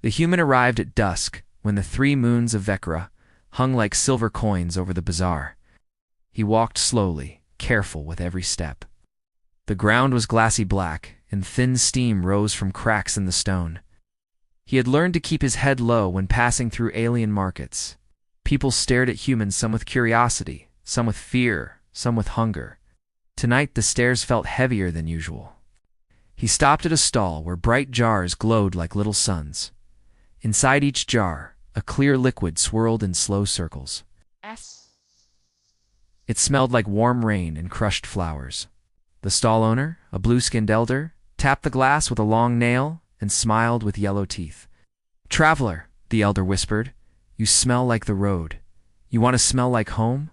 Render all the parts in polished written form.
The human arrived at dusk, when the 3 moons of Vekra hung like silver coins over the bazaar. He walked slowly, careful with every step. The ground was glassy black, and thin steam rose from cracks in the stone. He had learned to keep his head low when passing through alien markets. People stared at humans, some with curiosity, some with fear, some with hunger. Tonight the stares felt heavier than usual. He stopped at a stall where bright jars glowed like little suns. Inside each jar, a clear liquid swirled in slow circles. It smelled like warm rain and crushed flowers. The stall owner, a blue-skinned elder, tapped the glass with a long nail and smiled with yellow teeth. "Traveler," the elder whispered, "you smell like the road. You want to smell like home?"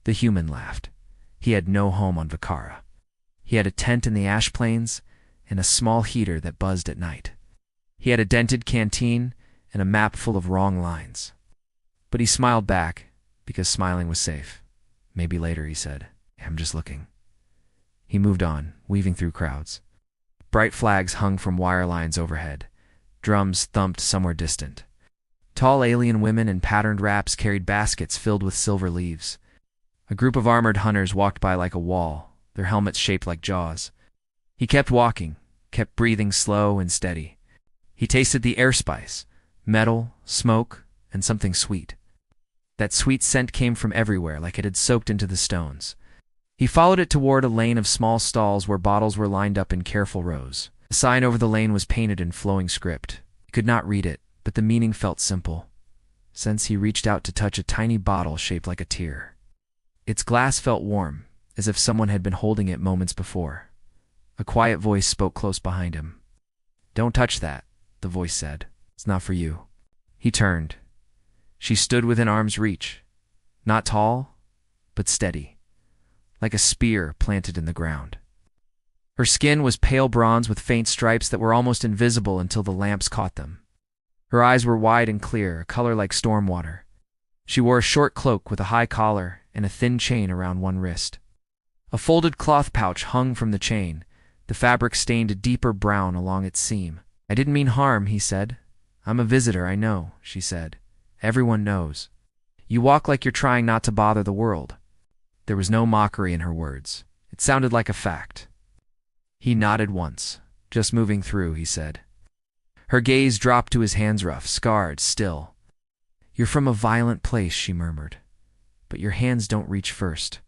The human laughed. He had no home on Vakara. He had a tent in the ash plains and a small heater that buzzed at night. He had a dented canteen and a map full of wrong lines. But he smiled back, because smiling was safe. "Maybe later," he said. "I'm just looking." He moved on, weaving through crowds. Bright flags hung from wire lines overhead. Drums thumped somewhere distant. Tall alien women in patterned wraps carried baskets filled with silver leaves. A group of armored hunters walked by like a wall, their helmets shaped like jaws. He kept walking, kept breathing slow and steady. He tasted the air spice, metal, smoke, and something sweet. That sweet scent came from everywhere, like it had soaked into the stones. He followed it toward a lane of small stalls where bottles were lined up in careful rows. The sign over the lane was painted in flowing script. He could not read it, but the meaning felt simple. Since he reached out to touch a tiny bottle shaped like a tear. Its glass felt warm, as if someone had been holding it moments before. A quiet voice spoke close behind him. "Don't touch that," the voice said. "It's not for you." He turned. She stood within arm's reach. Not tall, but steady, like a spear planted in the ground. Her skin was pale bronze with faint stripes that were almost invisible until the lamps caught them. Her eyes were wide and clear, a color like storm water. She wore a short cloak with a high collar and a thin chain around one wrist. A folded cloth pouch hung from the chain, the fabric stained a deeper brown along its seam. "I didn't mean harm," he said. "I'm a visitor, I know," she said. "Everyone knows. You walk like you're trying not to bother the world." There was no mockery in her words. It sounded like a fact. He nodded once. "Just moving through," he said. Her gaze dropped to his hands, rough, scarred, still. "You're from a violent place," she murmured. "But your hands don't reach first.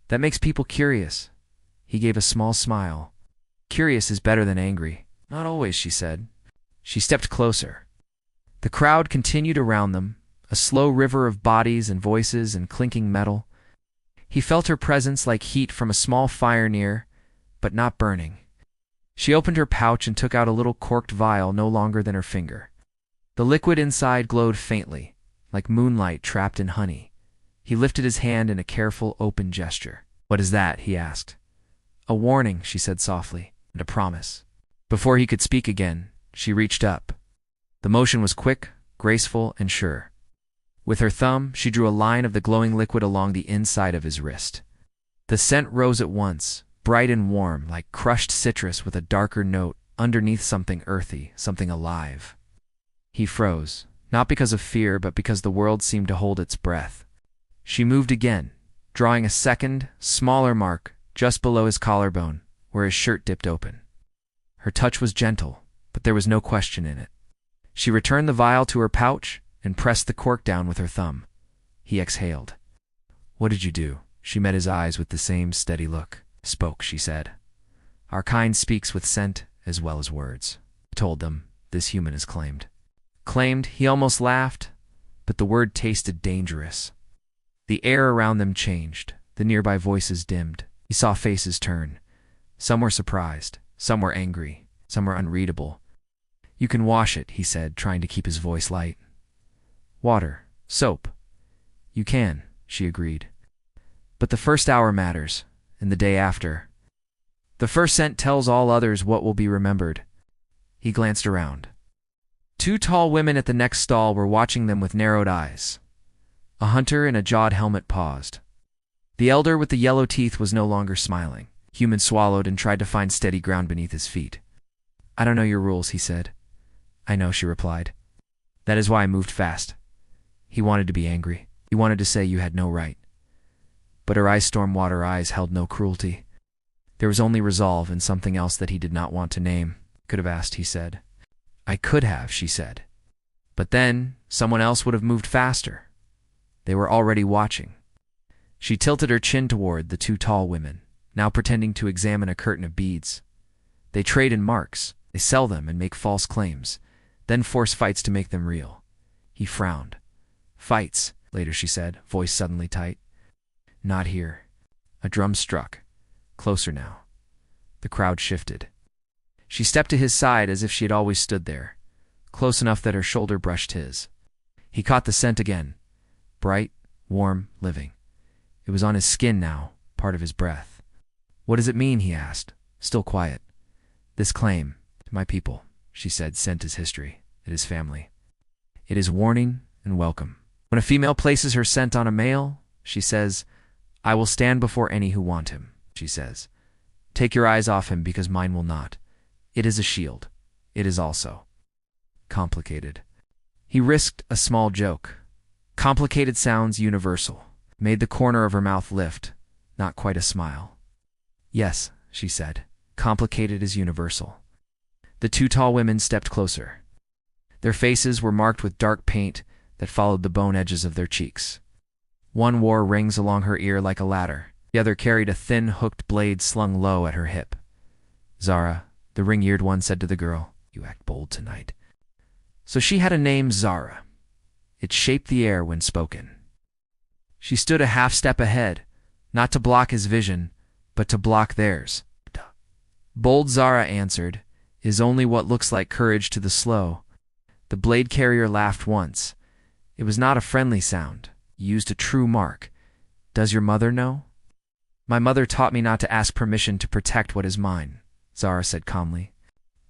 That makes people curious." He gave a small smile. "Curious is better than angry." "Not always," she said. She stepped closer. The crowd continued around them, a slow river of bodies and voices and clinking metal. He felt her presence like heat from a small fire near, but not burning. She opened her pouch and took out a little corked vial no longer than her finger. The liquid inside glowed faintly, like moonlight trapped in honey. He lifted his hand in a careful, open gesture. "What is that?" he asked. "A warning," she said softly, "and a promise." Before he could speak again, she reached up. The motion was quick, graceful, and sure. With her thumb, she drew a line of the glowing liquid along the inside of his wrist. The scent rose at once, bright and warm, like crushed citrus with a darker note underneath something earthy, something alive. He froze, not because of fear, but because the world seemed to hold its breath. She moved again, drawing a second, smaller mark just below his collarbone, where his shirt dipped open. Her touch was gentle, but there was no question in it. She returned the vial to her pouch and pressed the cork down with her thumb. He exhaled. "What did you do?" She met his eyes with the same steady look. "Spoke," she said. "Our kind speaks with scent as well as words." I told them, this human is claimed. Claimed, he almost laughed, but the word tasted dangerous. The air around them changed, the nearby voices dimmed. He saw faces turn. Some were surprised, some were angry, some were unreadable. "You can wash it," he said, trying to keep his voice light. "Water, soap." "You can," she agreed. "But the first hour matters, and the day after. The first scent tells all others what will be remembered." He glanced around. 2 tall women at the next stall were watching them with narrowed eyes. A hunter in a jawed helmet paused. The elder with the yellow teeth was no longer smiling. Human swallowed and tried to find steady ground beneath his feet. "I don't know your rules," he said. I know, she replied. That is why I moved fast. He wanted to be angry. He wanted to say you had no right. But her ice storm water eyes held no cruelty. There was only resolve and something else that he did not want to name. Could have asked, he said. I could have, she said. But then someone else would have moved faster. They were already watching. She tilted her chin toward the two tall women, now pretending to examine a curtain of beads. They trade in marks. They sell them and make false claims, then force fights to make them real. He frowned. Fights, later she said, voice suddenly tight. Not here. A drum struck. Closer now. The crowd shifted. She stepped to his side as if she had always stood there, close enough that her shoulder brushed his. He caught the scent again. Bright, warm, living. It was on his skin now, part of his breath. What does it mean, he asked, still quiet. This claim, to my people, she said, scent is history. It is family. It is warning and welcome. When a female places her scent on a male, she says, I will stand before any who want him, she says. Take your eyes off him because mine will not. It is a shield. It is also complicated. He risked a small joke. Complicated sounds universal. Made the corner of her mouth lift, not quite a smile. Yes, she said. Complicated is universal. The two tall women stepped closer. Their faces were marked with dark paint that followed the bone edges of their cheeks. One wore rings along her ear like a ladder. The other carried a thin, hooked blade slung low at her hip. Zara, the ring-eared one, said to the girl, you act bold tonight. So she had a name, Zara. It shaped the air when spoken. She stood a half-step ahead, not to block his vision, but to block theirs. Bold, Zara answered, is only what looks like courage to the slow. The blade carrier laughed once. It was not a friendly sound. He used a true mark. Does your mother know? My mother taught me not to ask permission to protect what is mine, Zara said calmly.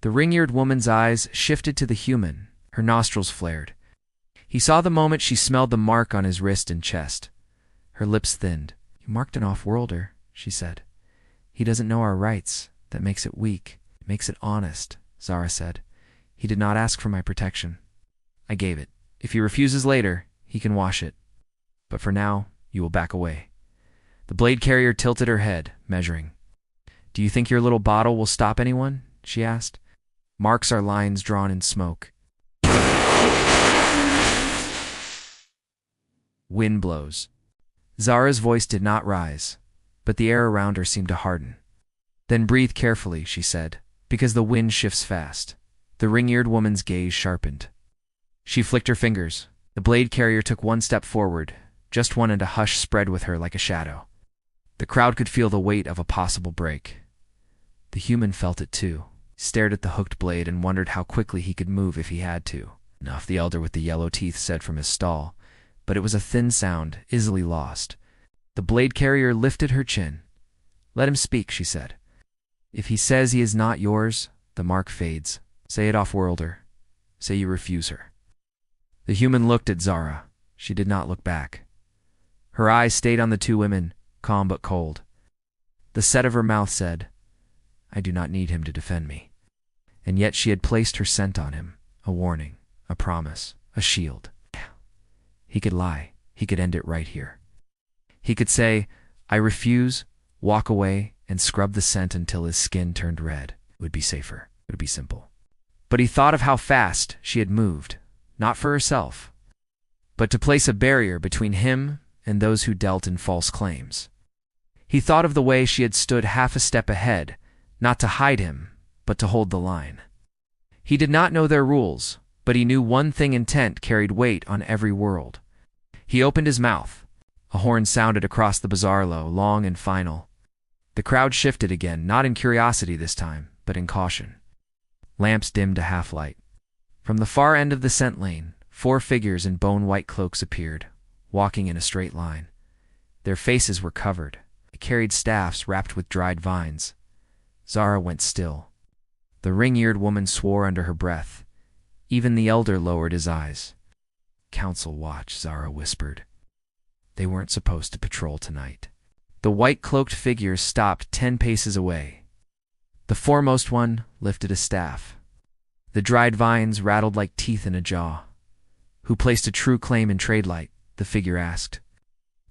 The ring-eared woman's eyes shifted to the human. Her nostrils flared. He saw the moment she smelled the mark on his wrist and chest. Her lips thinned. You marked an off-worlder, she said. He doesn't know our rights. That makes it weak. It makes it honest, Zara said. He did not ask for my protection. I gave it. If he refuses later, he can wash it. But for now, you will back away. The blade carrier tilted her head, measuring. Do you think your little bottle will stop anyone? She asked. Marks are lines drawn in smoke. Wind blows. Zara's voice did not rise, but the air around her seemed to harden. Then breathe carefully, she said, because the wind shifts fast. The ring-eared woman's gaze sharpened. She flicked her fingers. The blade carrier took one step forward, just one, and a hush spread with her like a shadow. The crowd could feel the weight of a possible break. The human felt it too. He stared at the hooked blade and wondered how quickly he could move if he had to. Enough, the elder with the yellow teeth said from his stall, but it was a thin sound, easily lost. The blade carrier lifted her chin. Let him speak, she said. If he says he is not yours, the mark fades. Say it, off-worlder. Say you refuse her. The human looked at Zara. She did not look back. Her eyes stayed on the two women, calm but cold. The set of her mouth said, I do not need him to defend me. And yet she had placed her scent on him, a warning, a promise, a shield. He could lie. He could end it right here. He could say, I refuse, walk away, and scrub the scent until his skin turned red. It would be safer. It would be simple. But he thought of how fast she had moved, not for herself, but to place a barrier between him and those who dealt in false claims. He thought of the way she had stood half a step ahead, not to hide him, but to hold the line. He did not know their rules, but he knew one thing: intent carried weight on every world. He opened his mouth. A horn sounded across the bazaar, low, long and final. The crowd shifted again, not in curiosity this time, but in caution. Lamps dimmed to half-light. From the far end of the scent lane, 4 figures in bone-white cloaks appeared, walking in a straight line. Their faces were covered. They carried staffs wrapped with dried vines. Zara went still. The ring-eared woman swore under her breath. Even the elder lowered his eyes. Council watch, Zara whispered. They weren't supposed to patrol tonight. The white-cloaked figures stopped 10 paces away. The foremost one lifted a staff. The dried vines rattled like teeth in a jaw. Who placed a true claim in trade light? The figure asked.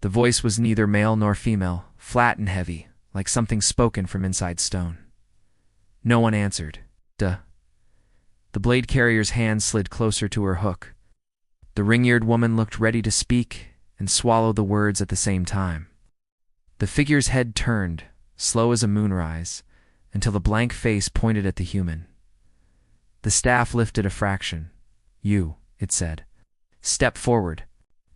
The voice was neither male nor female, flat and heavy, like something spoken from inside stone. No one answered. Duh. The blade carrier's hand slid closer to her hook. The ring-eared woman looked ready to speak and swallow the words at the same time. The figure's head turned, slow as a moonrise, until the blank face pointed at the human. The staff lifted a fraction. You, it said. Step forward.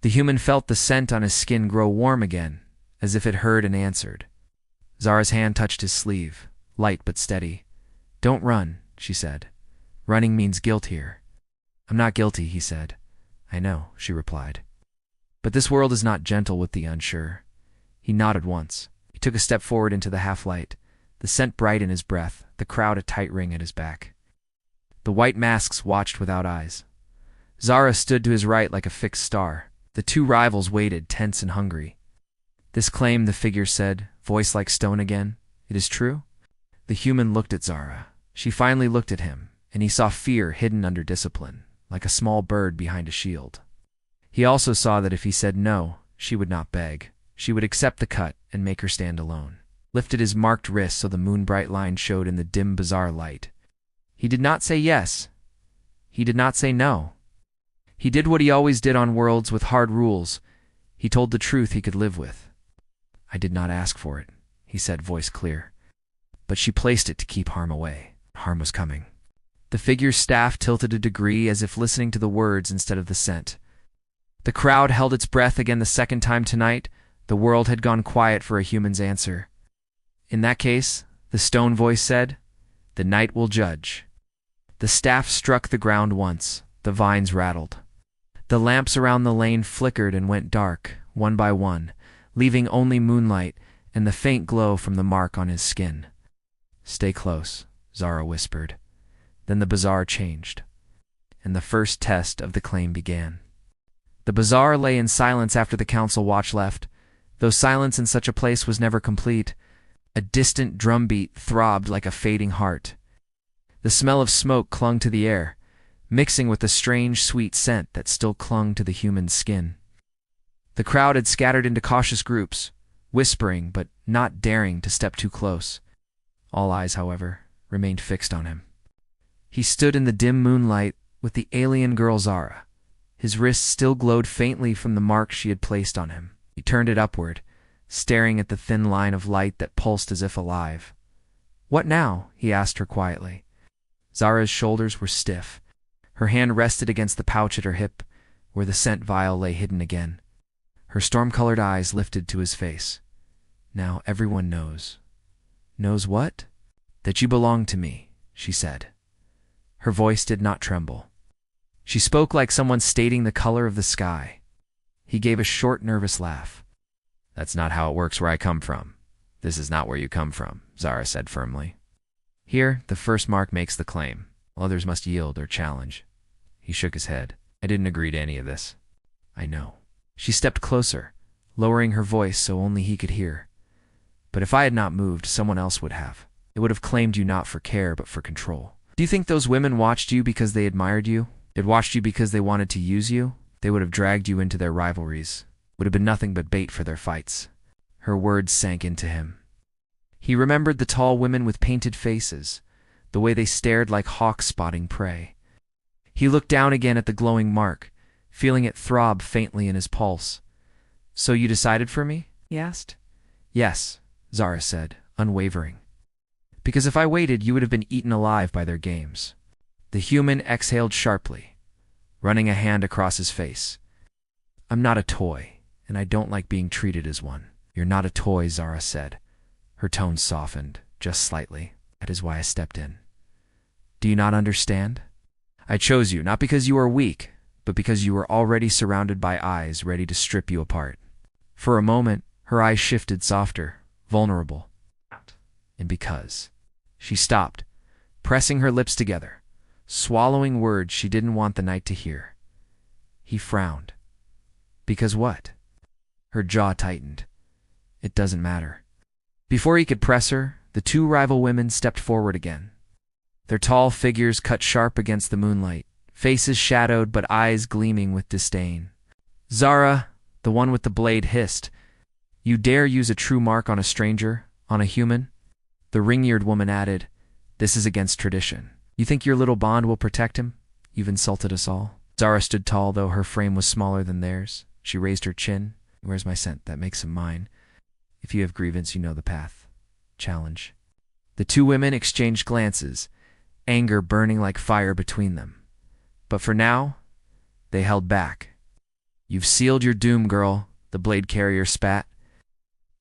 The human felt the scent on his skin grow warm again, as if it heard and answered. Zara's hand touched his sleeve, light but steady. Don't run, she said. Running means guilt here. I'm not guilty, he said. I know, she replied. But this world is not gentle with the unsure. He nodded once. He took a step forward into the half-light, the scent bright in his breath, the crowd a tight ring at his back. The white masks watched without eyes. Zara stood to his right like a fixed star. The two rivals waited, tense and hungry. This claim, the figure said, voice like stone again. It is true? The human looked at Zara. She finally looked at him, and he saw fear hidden under discipline, like a small bird behind a shield. He also saw that if he said no, she would not beg. She would accept the cut and make her stand alone. Lifted his marked wrist so the moon-bright line showed in the dim, bizarre light. He did not say yes. He did not say no. He did what he always did on worlds with hard rules. He told the truth he could live with. I did not ask for it, he said, voice clear. But she placed it to keep harm away. Harm was coming. The figure's staff tilted a degree as if listening to the words instead of the scent. The crowd held its breath again the second time tonight. The world had gone quiet for a human's answer. In that case, the stone voice said, the night will judge. The staff struck the ground once. The vines rattled. The lamps around the lane flickered and went dark, one by one, leaving only moonlight and the faint glow from the mark on his skin. Stay close, Zara whispered. Then the bazaar changed, and the first test of the claim began. The bazaar lay in silence after the council watch left, though silence in such a place was never complete. A distant drumbeat throbbed like a fading heart. The smell of smoke clung to the air, mixing with the strange, sweet scent that still clung to the human skin. The crowd had scattered into cautious groups, whispering but not daring to step too close. All eyes, however, remained fixed on him. He stood in the dim moonlight with the alien girl Zara. His wrist still glowed faintly from the mark she had placed on him. He turned it upward, staring at the thin line of light that pulsed as if alive. What now? He asked her quietly. Zara's shoulders were stiff. Her hand rested against the pouch at her hip, where the scent vial lay hidden again. Her storm-colored eyes lifted to his face. Now everyone knows. Knows what? That you belong to me, she said. Her voice did not tremble. She spoke like someone stating the color of the sky. He gave a short, nervous laugh. That's not how it works where I come from. This is not where you come from, Zara said firmly. Here, the first mark makes the claim. Others must yield or challenge. He shook his head. I didn't agree to any of this. I know. She stepped closer, lowering her voice so only he could hear. But if I had not moved, someone else would have. It would have claimed you not for care, but for control. Do you think those women watched you because they admired you? They'd watched you because they wanted to use you? They would have dragged you into their rivalries. Would have been nothing but bait for their fights. Her words sank into him. He remembered the tall women with painted faces, the way they stared like hawks spotting prey. He looked down again at the glowing mark, feeling it throb faintly in his pulse. So you decided for me? He asked. Yes, Zara said, unwavering. Because if I waited, you would have been eaten alive by their games. The human exhaled sharply, running a hand across his face. I'm not a toy, and I don't like being treated as one. You're not a toy, Zara said. Her tone softened, just slightly. That is why I stepped in. Do you not understand? I chose you, not because you are weak, but because you were already surrounded by eyes ready to strip you apart. For a moment, her eyes shifted softer, vulnerable. And because. She stopped, pressing her lips together, swallowing words she didn't want the night to hear. He frowned. Because what? Her jaw tightened. It doesn't matter. Before he could press her, the two rival women stepped forward again. Their tall figures cut sharp against the moonlight, faces shadowed but eyes gleaming with disdain. "Zara," the one with the blade hissed, "you dare use a true mark on a stranger, on a human?" The ring-eared woman added, "This is against tradition. You think your little bond will protect him? You've insulted us all." Zara stood tall, though her frame was smaller than theirs. She raised her chin. "Where's my scent? That makes him mine. If you have grievance, you know the path. Challenge." The two women exchanged glances, anger burning like fire between them. But for now, they held back. "You've sealed your doom, girl," the blade carrier spat.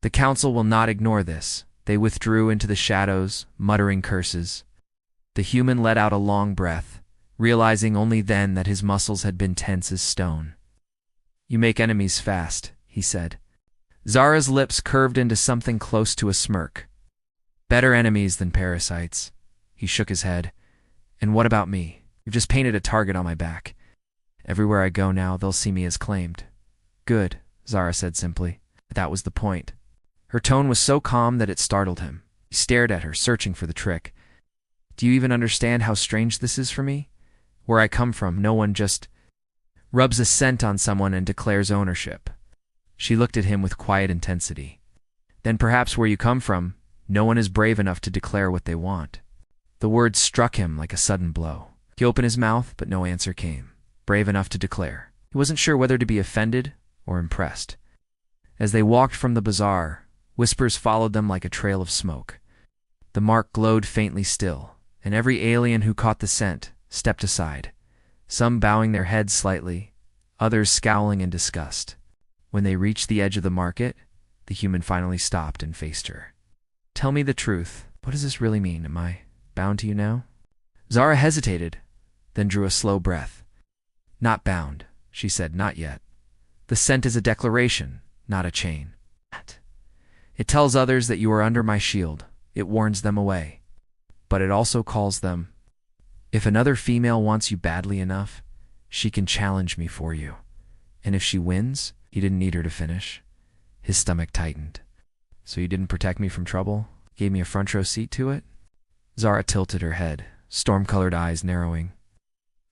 "The council will not ignore this." They withdrew into the shadows, muttering curses. The human let out a long breath, realizing only then that his muscles had been tense as stone. "You make enemies fast," he said. Zara's lips curved into something close to a smirk. "Better enemies than parasites." He shook his head. "And what about me? You've just painted a target on my back. Everywhere I go now, they'll see me as claimed." "Good," Zara said simply. That was the point. Her tone was so calm that it startled him. He stared at her, searching for the trick. "Do you even understand how strange this is for me? Where I come from, no one just rubs a scent on someone and declares ownership." She looked at him with quiet intensity. "Then perhaps where you come from, no one is brave enough to declare what they want." The words struck him like a sudden blow. He opened his mouth, but no answer came. Brave enough to declare. He wasn't sure whether to be offended or impressed. As they walked from the bazaar, whispers followed them like a trail of smoke. The mark glowed faintly still, and every alien who caught the scent stepped aside, some bowing their heads slightly, others scowling in disgust. When they reached the edge of the market, the human finally stopped and faced her. "Tell me the truth. What does this really mean? Am I bound to you now?" Zara hesitated, then drew a slow breath. "Not bound," she said, "not yet. The scent is a declaration, not a chain. It tells others that you are under my shield. It warns them away. But it also calls them. If another female wants you badly enough, she can challenge me for you. And if she wins," he didn't need her to finish. His stomach tightened. "So you didn't protect me from trouble? Gave me a front row seat to it?" Zara tilted her head, storm-colored eyes narrowing.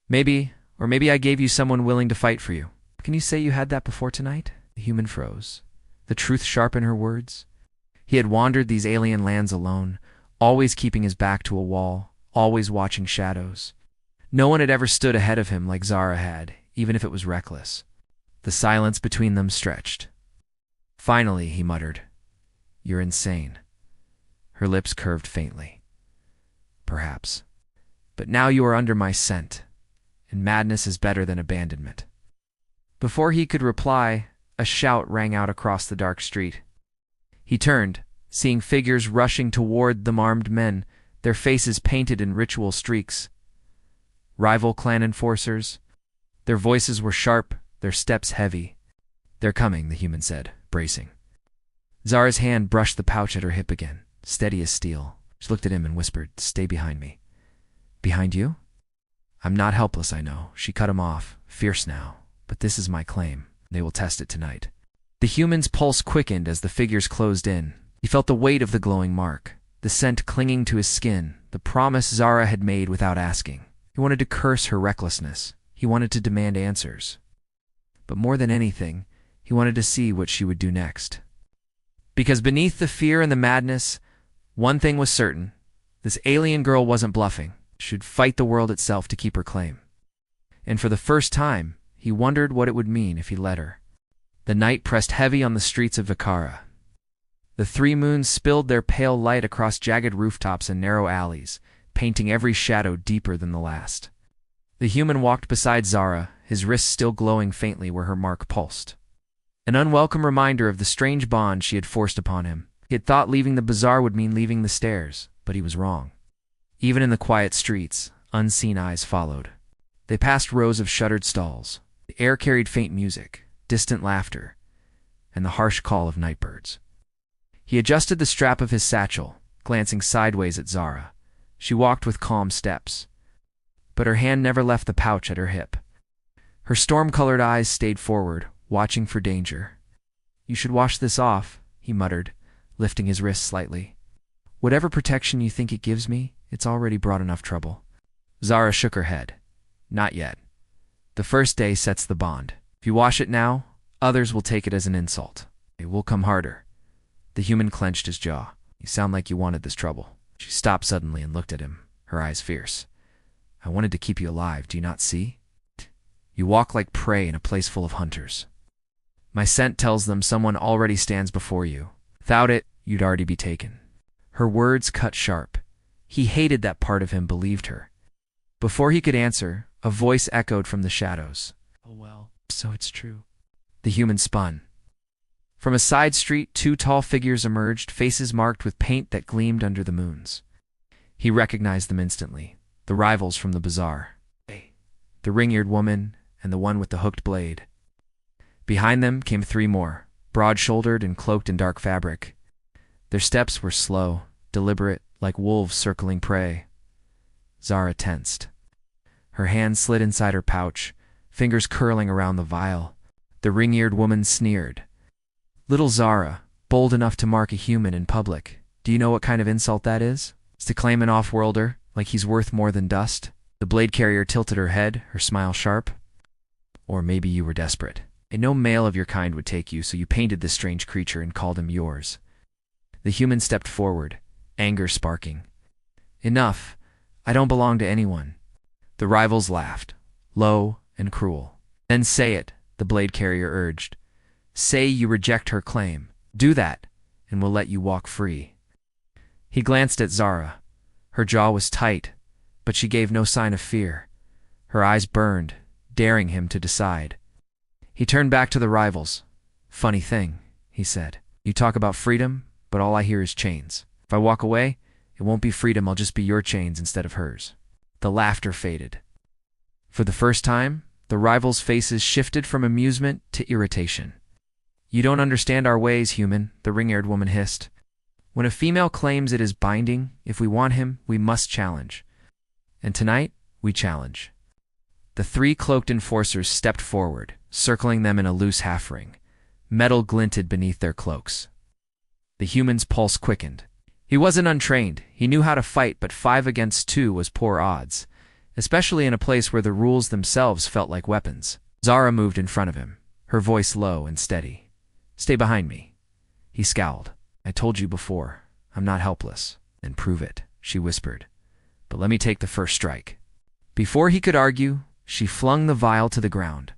Maybe I gave you someone willing to fight for you. Can you say you had that before tonight?" The human froze. The truth sharp in her words. He had wandered these alien lands alone, always keeping his back to a wall, always watching shadows. No one had ever stood ahead of him like Zara had, even if it was reckless. The silence between them stretched. Finally, he muttered, "You're insane." Her lips curved faintly. "Perhaps. But now you are under my scent, and madness is better than abandonment." Before he could reply, a shout rang out across the dark street. He turned, seeing figures rushing toward them, armed men, their faces painted in ritual streaks. Rival clan enforcers. Their voices were sharp, their steps heavy. "They're coming," the human said, bracing. Zara's hand brushed the pouch at her hip again, steady as steel. She looked at him and whispered, "Stay behind me." "Behind you?" "I'm not helpless, I know." She cut him off, fierce now. "But this is my claim. They will test it tonight." The human's pulse quickened as the figures closed in. He felt the weight of the glowing mark, the scent clinging to his skin, the promise Zara had made without asking. He wanted to curse her recklessness. He wanted to demand answers. But more than anything, he wanted to see what she would do next. Because beneath the fear and the madness, one thing was certain. This alien girl wasn't bluffing. She'd fight the world itself to keep her claim. And for the first time, he wondered what it would mean if he let her. The night pressed heavy on the streets of Vicara. The three moons spilled their pale light across jagged rooftops and narrow alleys, painting every shadow deeper than the last. The human walked beside Zara, his wrists still glowing faintly where her mark pulsed. An unwelcome reminder of the strange bond she had forced upon him. He had thought leaving the bazaar would mean leaving the stairs, but he was wrong. Even in the quiet streets, unseen eyes followed. They passed rows of shuttered stalls. The air carried faint music, distant laughter, and the harsh call of nightbirds. He adjusted the strap of his satchel, glancing sideways at Zara. She walked with calm steps, but her hand never left the pouch at her hip. Her storm-colored eyes stayed forward, watching for danger. "You should wash this off," he muttered, lifting his wrist slightly. "Whatever protection you think it gives me, It's already brought enough trouble. Zara shook her head. Not yet. The first day sets the bond. If you wash it now, others will take it as an insult. It will come harder. The human clenched his jaw. You sound like you wanted this trouble. She stopped suddenly and looked at him, her eyes fierce. I wanted to keep you alive, do you not see? You walk like prey in a place full of hunters. My scent tells them someone already stands before you. Without it, you'd already be taken. Her words cut sharp. He hated that part of him believed her. Before he could answer, a voice echoed from the shadows. Oh well, so it's true. The human spun. From a side street, two tall figures emerged, faces marked with paint that gleamed under the moons. He recognized them instantly, the rivals from the bazaar. The ring-eared woman and the one with the hooked blade. Behind them came three more, broad-shouldered and cloaked in dark fabric. Their steps were slow, deliberate, like wolves circling prey. Zara tensed. Her hand slid inside her pouch, fingers curling around the vial. The ring-eared woman sneered. Little Zara, bold enough to mark a human in public. Do you know what kind of insult that is? It's to claim an off-worlder, like he's worth more than dust. The blade carrier tilted her head, her smile sharp. Or maybe you were desperate. And no male of your kind would take you, so you painted this strange creature and called him yours. The human stepped forward, anger sparking. Enough. I don't belong to anyone. The rivals laughed, low and cruel. Then say it, the blade carrier urged. Say you reject her claim. Do that, and we'll let you walk free. He glanced at Zara. Her jaw was tight, but she gave no sign of fear. Her eyes burned, daring him to decide. He turned back to the rivals. Funny thing, he said. You talk about freedom, but all I hear is chains. If I walk away, it won't be freedom, I'll just be your chains instead of hers. The laughter faded. For the first time, the rivals' faces shifted from amusement to irritation. You don't understand our ways, human, the ring-eared woman hissed. When a female claims it is binding, if we want him, we must challenge. And tonight, we challenge. The three cloaked enforcers stepped forward, circling them in a loose half-ring. Metal glinted beneath their cloaks. The human's pulse quickened. He wasn't untrained. He knew how to fight, but 5 against 2 was poor odds, especially in a place where the rules themselves felt like weapons. Zara moved in front of him, her voice low and steady. Stay behind me. He scowled. I told you before, I'm not helpless. Then prove it, she whispered. But let me take the first strike. Before he could argue, she flung the vial to the ground.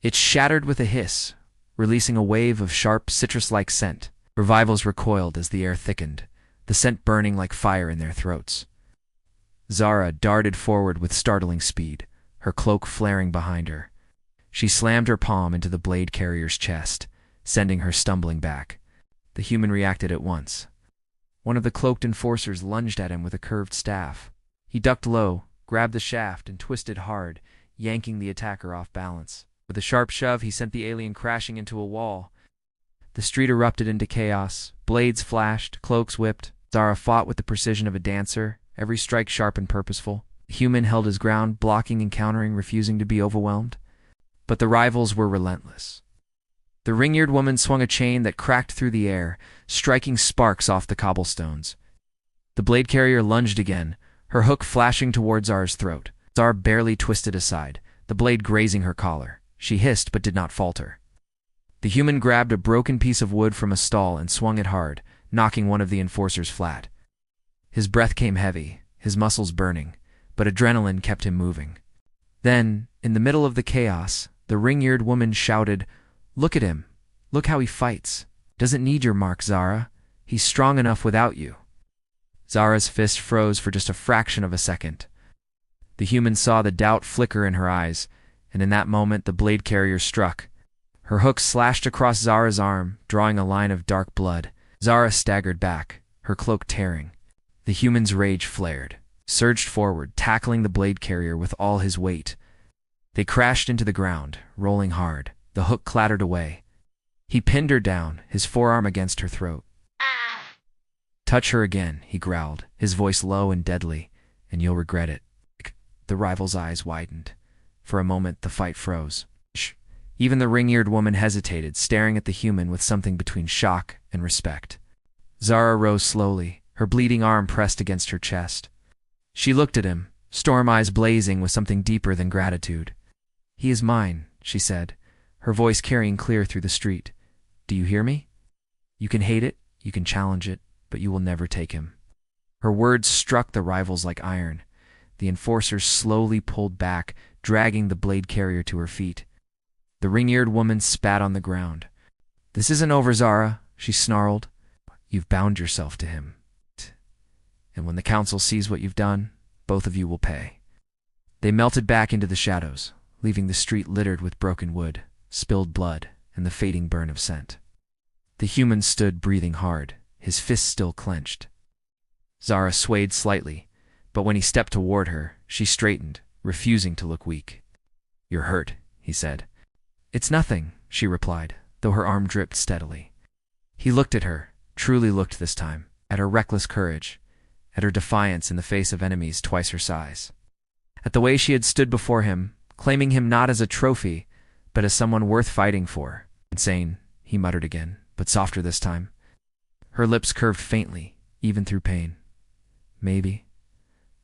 It shattered with a hiss, releasing a wave of sharp, citrus-like scent. Revivals recoiled as the air thickened, the scent burning like fire in their throats. Zara darted forward with startling speed, her cloak flaring behind her. She slammed her palm into the blade carrier's chest, sending her stumbling back. The human reacted at once. One of the cloaked enforcers lunged at him with a curved staff. He ducked low, grabbed the shaft, and twisted hard, yanking the attacker off balance. With a sharp shove, he sent the alien crashing into a wall. The street erupted into chaos. Blades flashed, cloaks whipped. Zara fought with the precision of a dancer, every strike sharp and purposeful. The human held his ground, blocking and countering, refusing to be overwhelmed. But the rivals were relentless. The ring-eared woman swung a chain that cracked through the air, striking sparks off the cobblestones. The blade carrier lunged again, her hook flashing toward Zara's throat. Zara barely twisted aside, the blade grazing her collar. She hissed but did not falter. The human grabbed a broken piece of wood from a stall and swung it hard, knocking one of the enforcers flat. His breath came heavy, his muscles burning, but adrenaline kept him moving. Then, in the middle of the chaos, the ring-eared woman shouted, Look at him. Look how he fights. Doesn't need your mark, Zara. He's strong enough without you. Zara's fist froze for just a fraction of a second. The human saw the doubt flicker in her eyes, and in that moment the blade carrier struck. Her hook slashed across Zara's arm, drawing a line of dark blood. Zara staggered back, her cloak tearing. The human's rage flared, surged forward, tackling the blade carrier with all his weight. They crashed into the ground, rolling hard. The hook clattered away. He pinned her down, his forearm against her throat. Touch her again, he growled, his voice low and deadly, and you'll regret it. The rival's eyes widened. For a moment, the fight froze. Even the ring-eared woman hesitated, staring at the human with something between shock and respect. Zara rose slowly, her bleeding arm pressed against her chest. She looked at him, storm eyes blazing with something deeper than gratitude. "He is mine," she said, her voice carrying clear through the street. "Do you hear me? You can hate it, you can challenge it, but you will never take him." Her words struck the rivals like iron. The enforcers slowly pulled back, dragging the blade carrier to her feet. The ring-eared woman spat on the ground. "This isn't over, Zara," she snarled. "You've bound yourself to him. And when the council sees what you've done, both of you will pay." They melted back into the shadows, leaving the street littered with broken wood, spilled blood, and the fading burn of scent. The human stood breathing hard, his fists still clenched. Zara swayed slightly, but when he stepped toward her, she straightened, refusing to look weak. "You're hurt," he said. "It's nothing," she replied, though her arm dripped steadily. He looked at her, truly looked this time, at her reckless courage, at her defiance in the face of enemies twice her size, at the way she had stood before him, claiming him not as a trophy, but as someone worth fighting for. "Insane," he muttered again, but softer this time. Her lips curved faintly, even through pain. "Maybe.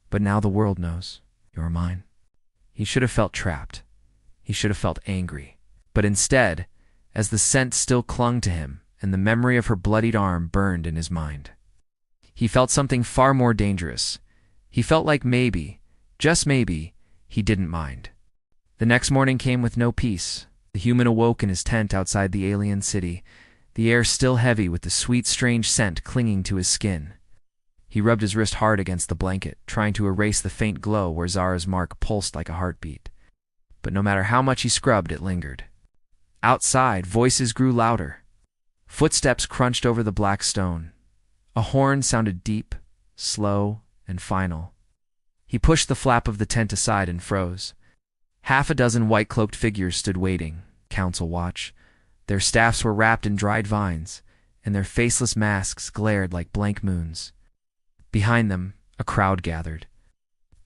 But now the world knows. You're mine." He should have felt trapped. He should have felt angry. But instead, as the scent still clung to him and the memory of her bloodied arm burned in his mind, he felt something far more dangerous. He felt like maybe, just maybe, he didn't mind. The next morning came with no peace. The human awoke in his tent outside the alien city, the air still heavy with the sweet, strange scent clinging to his skin. He rubbed his wrist hard against the blanket, trying to erase the faint glow where Zara's mark pulsed like a heartbeat. But no matter how much he scrubbed, it lingered. Outside, voices grew louder. Footsteps crunched over the black stone. A horn sounded deep, slow, and final. He pushed the flap of the tent aside and froze. Half a dozen white-cloaked figures stood waiting, council watch. Their staffs were wrapped in dried vines, and their faceless masks glared like blank moons. Behind them, a crowd gathered.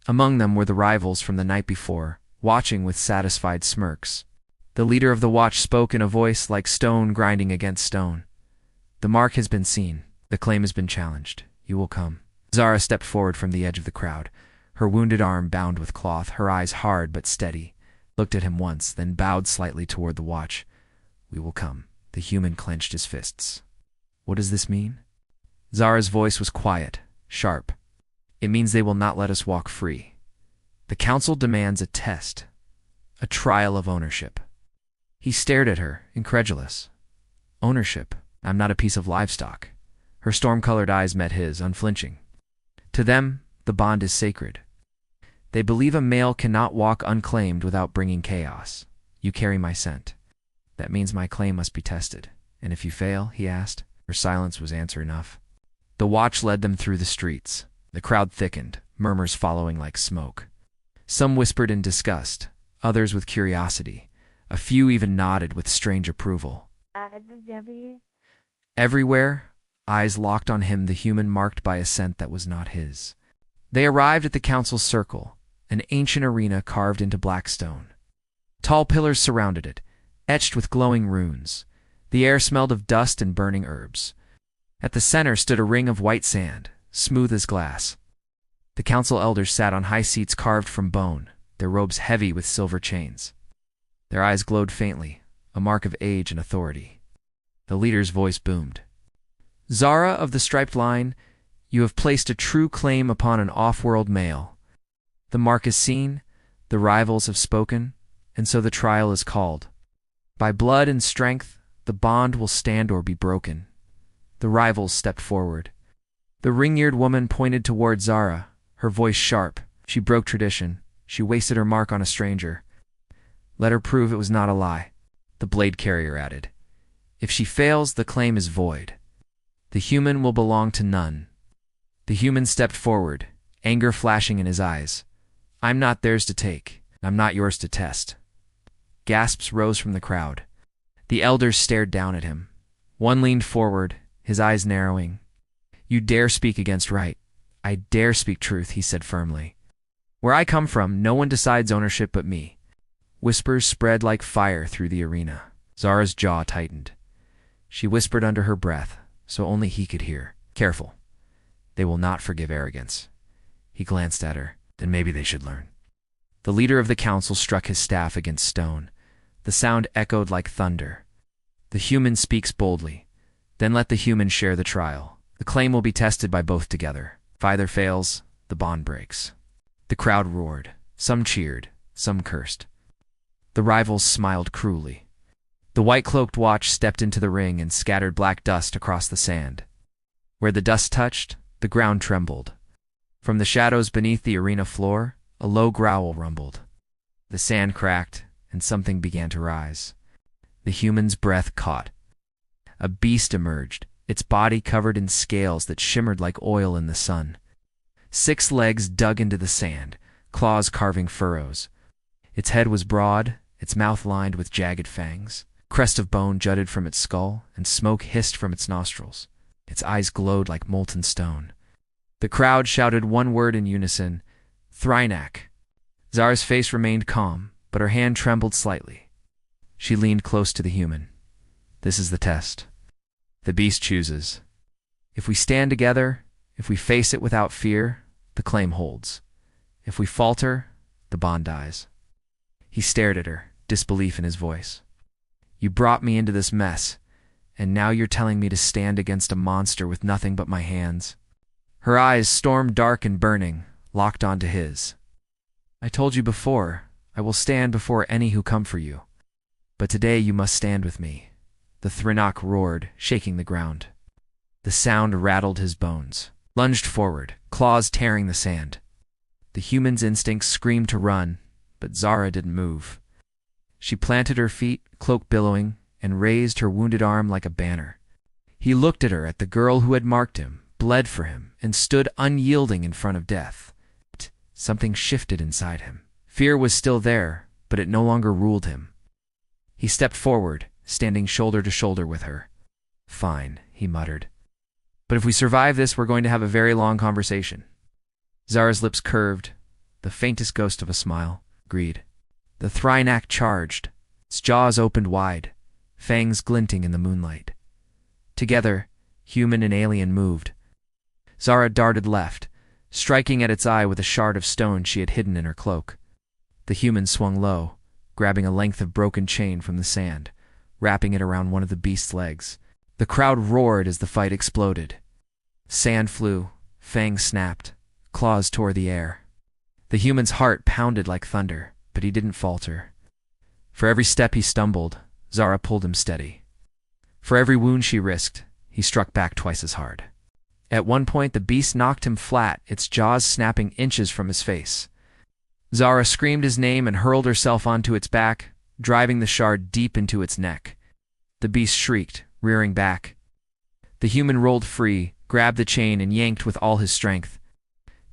Among them were the rivals from the night before, watching with satisfied smirks. The leader of the watch spoke in a voice like stone grinding against stone. "The mark has been seen. The claim has been challenged. You will come." Zara stepped forward from the edge of the crowd, her wounded arm bound with cloth, her eyes hard but steady, looked at him once, then bowed slightly toward the watch. "We will come." The human clenched his fists. "What does this mean?" Zara's voice was quiet, sharp. "It means they will not let us walk free. The council demands a test, a trial of ownership." He stared at her, incredulous. "Ownership? I'm not a piece of livestock." Her storm-colored eyes met his, unflinching. "To them, the bond is sacred. They believe a male cannot walk unclaimed without bringing chaos. You carry my scent. That means my claim must be tested. And if you fail," he asked. Her silence was answer enough. The watch led them through the streets. The crowd thickened, murmurs following like smoke. Some whispered in disgust, others with curiosity. A few even nodded with strange approval. Everywhere, eyes locked on him, the human marked by a scent that was not his. They arrived at the council's circle, an ancient arena carved into black stone. Tall pillars surrounded it, etched with glowing runes. The air smelled of dust and burning herbs. At the center stood a ring of white sand, smooth as glass. The council elders sat on high seats carved from bone, their robes heavy with silver chains. Their eyes glowed faintly, a mark of age and authority. The leader's voice boomed. "Zara of the striped line, you have placed a true claim upon an off-world male. The mark is seen, the rivals have spoken, and so the trial is called. By blood and strength, the bond will stand or be broken." The rivals stepped forward. The ring-eared woman pointed toward Zara, her voice sharp. She broke tradition. She wasted her mark on a stranger. "Let her prove it was not a lie," the blade carrier added. "If she fails, the claim is void. The human will belong to none." The human stepped forward, anger flashing in his eyes. "I'm not theirs to take. I'm not yours to test." Gasps rose from the crowd. The elders stared down at him. One leaned forward, his eyes narrowing. "You dare speak against right." "I dare speak truth," he said firmly. "Where I come from, no one decides ownership but me." Whispers spread like fire through the arena. Zara's jaw tightened. She whispered under her breath, so only he could hear. "Careful. They will not forgive arrogance. He glanced at her. Then maybe they should learn. The leader of the council struck his staff against stone. The sound echoed like thunder. The human speaks boldly. Then let the human share the trial. The claim will be tested by both together. If either fails, the bond breaks. The crowd roared. Some cheered, some cursed. The rivals smiled cruelly. The white-cloaked watch stepped into the ring and scattered black dust across the sand. Where the dust touched, the ground trembled. From the shadows beneath the arena floor, a low growl rumbled. The sand cracked, and something began to rise. The human's breath caught. A beast emerged, its body covered in scales that shimmered like oil in the sun. 6 legs dug into the sand, claws carving furrows. Its head was broad, its mouth lined with jagged fangs. A crest of bone jutted from its skull, and smoke hissed from its nostrils. Its eyes glowed like molten stone. The crowd shouted one word in unison, Thrynak. Zara's face remained calm, but her hand trembled slightly. She leaned close to the human. This is the test. The beast chooses. If we stand together, if we face it without fear, the claim holds. If we falter, the bond dies. He stared at her, disbelief in his voice. You brought me into this mess, and now you're telling me to stand against a monster with nothing but my hands. Her eyes, storm dark and burning, locked onto his. I told you before, I will stand before any who come for you. But today you must stand with me. The Thrynak roared, shaking the ground. The sound rattled his bones. Lunged forward, claws tearing the sand. The human's instincts screamed to run, but Zara didn't move. She planted her feet, cloak billowing, and raised her wounded arm like a banner. He looked at her, at the girl who had marked him, bled for him, and stood unyielding in front of death. Something shifted inside him. Fear was still there, but it no longer ruled him. He stepped forward, standing shoulder to shoulder with her. Fine, he muttered. But if we survive this, we're going to have a very long conversation. Zara's lips curved, the faintest ghost of a smile. Agreed. The Thrynak charged, its jaws opened wide, fangs glinting in the moonlight. Together, human and alien moved. Zara darted left, striking at its eye with a shard of stone she had hidden in her cloak. The human swung low, grabbing a length of broken chain from the sand, wrapping it around one of the beast's legs. The crowd roared as the fight exploded. Sand flew, fangs snapped, claws tore the air. The human's heart pounded like thunder, but he didn't falter. For every step he stumbled, Zara pulled him steady. For every wound she risked, he struck back twice as hard. At one point, the beast knocked him flat, its jaws snapping inches from his face. Zara screamed his name and hurled herself onto its back, driving the shard deep into its neck. The beast shrieked, rearing back. The human rolled free, grabbed the chain, and yanked with all his strength.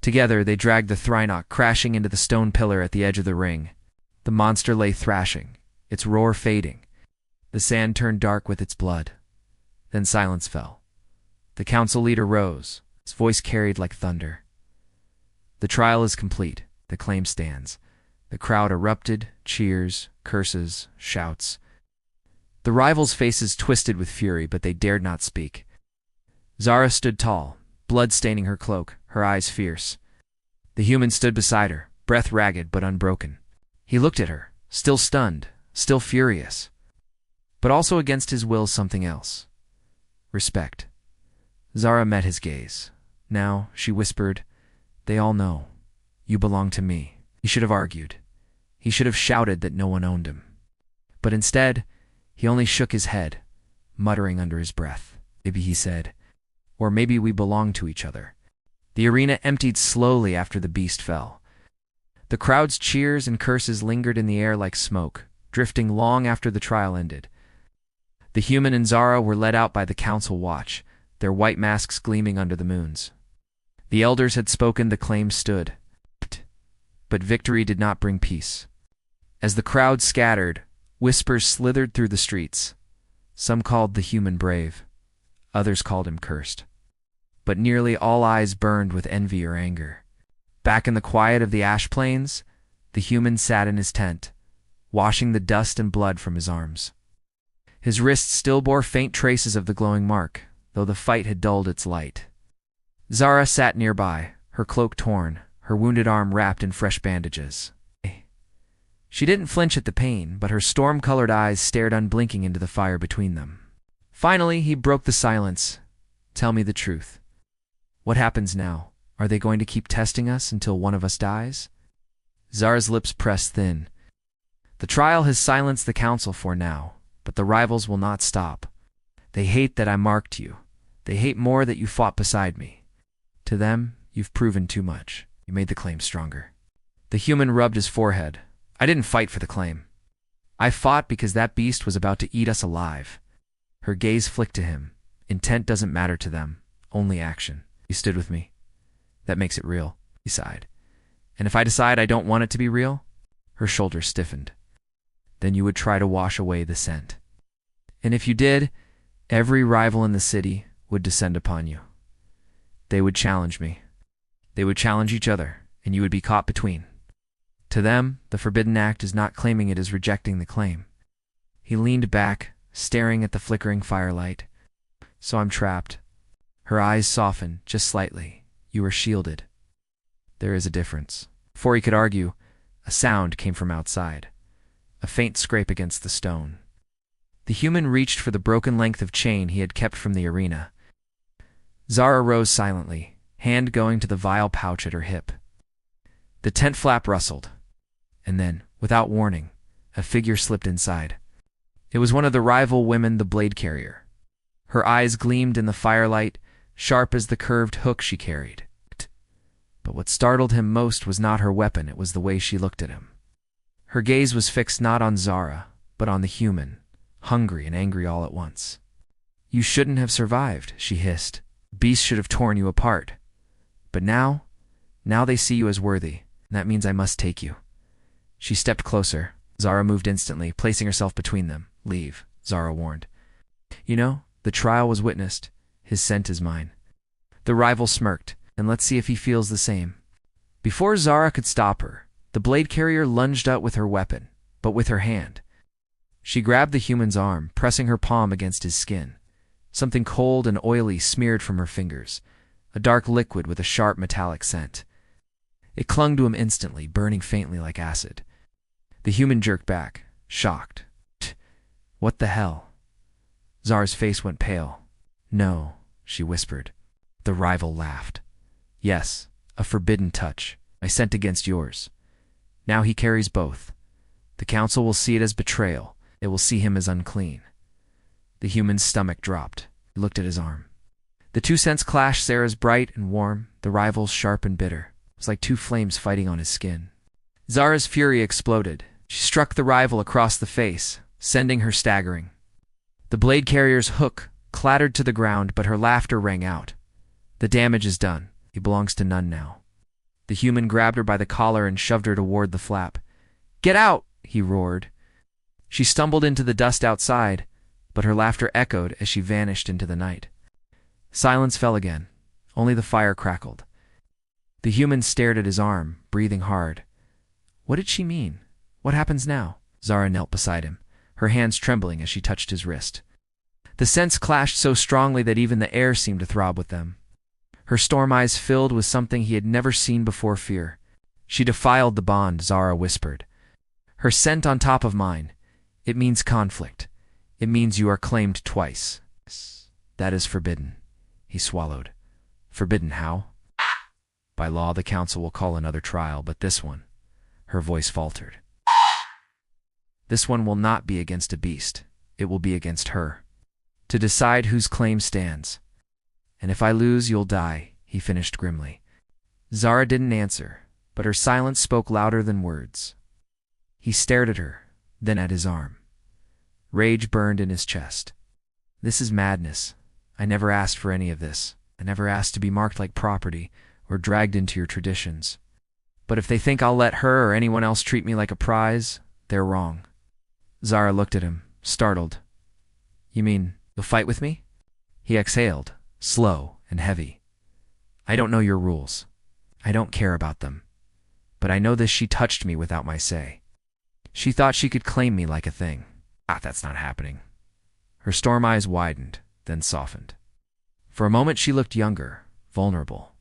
Together, they dragged the Thrynak crashing into the stone pillar at the edge of the ring. The monster lay thrashing, its roar fading. The sand turned dark with its blood. Then silence fell. The council leader rose, his voice carried like thunder. The trial is complete. The claim stands. The crowd erupted, cheers, curses, shouts. The rivals' faces twisted with fury, but they dared not speak. Zara stood tall, blood staining her cloak, her eyes fierce. The human stood beside her, breath ragged but unbroken. He looked at her, still stunned, still furious. But also against his will something else. Respect. Zara met his gaze. Now, she whispered, they all know. You belong to me. He should have argued. He should have shouted that no one owned him. But instead, he only shook his head, muttering under his breath. Maybe he said, or maybe we belong to each other. The arena emptied slowly after the beast fell. The crowd's cheers and curses lingered in the air like smoke, drifting long after the trial ended. The human and Zara were led out by the council watch, their white masks gleaming under the moons. The elders had spoken, the claim stood. But victory did not bring peace. As the crowd scattered, whispers slithered through the streets. Some called the human brave. Others called him cursed. But nearly all eyes burned with envy or anger. Back in the quiet of the ash plains, the human sat in his tent, washing the dust and blood from his arms. His wrists still bore faint traces of the glowing mark, though the fight had dulled its light. Zara sat nearby, her cloak torn, her wounded arm wrapped in fresh bandages. She didn't flinch at the pain, but her storm-colored eyes stared unblinking into the fire between them. Finally, he broke the silence. "Tell me the truth. What happens now? Are they going to keep testing us until one of us dies?" Zara's lips pressed thin. "The trial has silenced the council for now, but the rivals will not stop. They hate that I marked you. They hate more that you fought beside me. To them, you've proven too much. You made the claim stronger." The human rubbed his forehead. "I didn't fight for the claim. I fought because that beast was about to eat us alive." Her gaze flicked to him. "Intent doesn't matter to them, only action. You stood with me. That makes it real," he sighed. "And if I decide I don't want it to be real?" Her shoulders stiffened. "Then you would try to wash away the scent. And if you did, every rival in the city would descend upon you. They would challenge me. They would challenge each other, and you would be caught between. To them, the forbidden act is not claiming it, is rejecting the claim." He leaned back, staring at the flickering firelight. "So I'm trapped." Her eyes softened, just slightly. "You are shielded." "There is a difference." Before he could argue, a sound came from outside. A faint scrape against the stone. The human reached for the broken length of chain he had kept from the arena. Zara rose silently, hand going to the vial pouch at her hip. The tent flap rustled, and then, without warning, a figure slipped inside. It was one of the rival women, the blade carrier. Her eyes gleamed in the firelight, sharp as the curved hook she carried. But what startled him most was not her weapon, it was the way she looked at him. Her gaze was fixed not on Zara, but on the human, hungry and angry all at once. "You shouldn't have survived," she hissed. "Beasts should have torn you apart. But now they see you as worthy, and that means I must take you." She stepped closer. Zara moved instantly, placing herself between them. "Leave," Zara warned. "You know, the trial was witnessed. His scent is mine." The rival smirked, "And let's see if he feels the same." Before Zara could stop her, the blade carrier lunged out with her weapon, but with her hand. She grabbed the human's arm, pressing her palm against his skin. Something cold and oily smeared from her fingers, a dark liquid with a sharp metallic scent. It clung to him instantly, burning faintly like acid. The human jerked back, shocked. "What the hell?" Zara's face went pale. "No," she whispered. The rival laughed. "Yes, a forbidden touch. I sent against yours. Now he carries both. The council will see it as betrayal. It will see him as unclean." The human's stomach dropped. He looked at his arm. The two scents clashed, Sarah's bright and warm, the rival's sharp and bitter. It was like two flames fighting on his skin. Zara's fury exploded. She struck the rival across the face, sending her staggering. The blade carrier's hook clattered to the ground, but her laughter rang out. "The damage is done. He belongs to none now." The human grabbed her by the collar and shoved her toward the flap. "Get out!" he roared. She stumbled into the dust outside, but her laughter echoed as she vanished into the night. Silence fell again. Only the fire crackled. The human stared at his arm, breathing hard. What did she mean? What happens now? Zara knelt beside him, her hands trembling as she touched his wrist. The scents clashed so strongly that even the air seemed to throb with them. Her storm eyes filled with something he had never seen before: fear. "She defiled the bond," Zara whispered. "Her scent on top of mine. It means conflict. It means you are claimed twice. That is forbidden." He swallowed. "Forbidden how?" "By law, the council will call another trial, but this one," her voice faltered, "this one will not be against a beast. It will be against her. To decide whose claim stands. And if I lose, you'll die," he finished grimly. Zara didn't answer, but her silence spoke louder than words. He stared at her, then at his arm. Rage burned in his chest. "This is madness. I never asked for any of this. I never asked to be marked like property or dragged into your traditions. But if they think I'll let her or anyone else treat me like a prize, they're wrong." Zara looked at him, startled. "You mean you'll fight with me?" He exhaled, slow and heavy. "I don't know your rules. I don't care about them. But I know this: she touched me without my say. She thought she could claim me like a thing. That's not happening." Her storm eyes widened, then softened. For a moment she looked younger, vulnerable.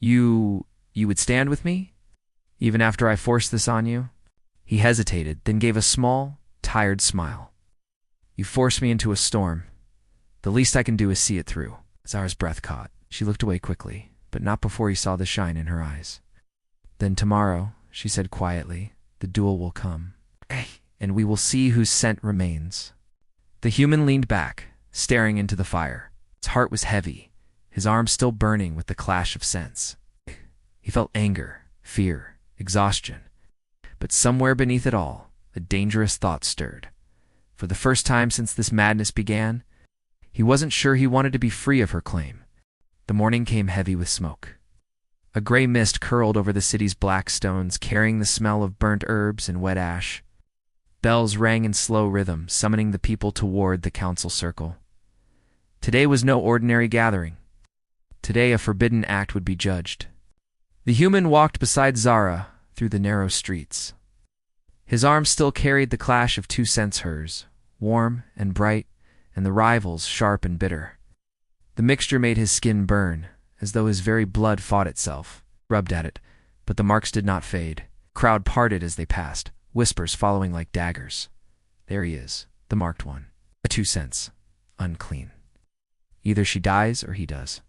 You You would stand with me, even after I forced this on you?" He hesitated, then gave a small, tired smile. "You forced me into a storm. The least I can do is see it through." Zara's breath caught. She looked away quickly, but not before he saw the shine in her eyes. "Then tomorrow," she said quietly, "the duel will come, and we will see whose scent remains." The human leaned back, staring into the fire. His heart was heavy, his arms still burning with the clash of scents. He felt anger, fear, exhaustion. But somewhere beneath it all, a dangerous thought stirred. For the first time since this madness began, he wasn't sure he wanted to be free of her claim. The morning came heavy with smoke. A gray mist curled over the city's black stones, carrying the smell of burnt herbs and wet ash. Bells rang in slow rhythm, summoning the people toward the council circle. Today was no ordinary gathering. Today a forbidden act would be judged. The human walked beside Zara through the narrow streets. His arms still carried the clash of two scents hers, warm and bright, and the rival's sharp and bitter. The mixture made his skin burn, as though his very blood fought itself, rubbed at it, but the marks did not fade. Crowd parted as they passed, whispers following like daggers. "There he is, the marked one. A 2 cents. Unclean. Either she dies or he does."